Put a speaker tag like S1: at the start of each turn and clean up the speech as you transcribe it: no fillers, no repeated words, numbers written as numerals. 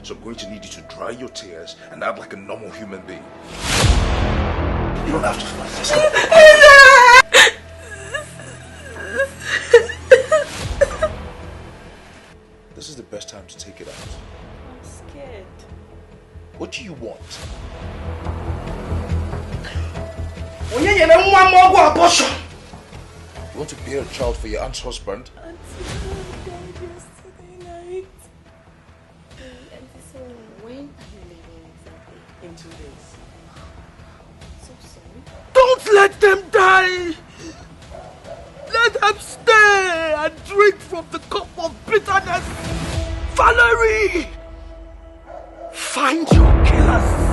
S1: So I'm going to need you to dry your tears and act like a normal human being. You don't have to fight this. This is the best time to take it out.
S2: I'm scared.
S1: What do you want?
S3: You
S1: want to bear a child for your aunt's husband?
S2: Auntie died yesterday night. Auntie, so when are you leaving exactly? In 2 days. So sorry.
S3: Don't let them die! Let them stay and drink from the cup of bitterness! Valerie! Find your killers!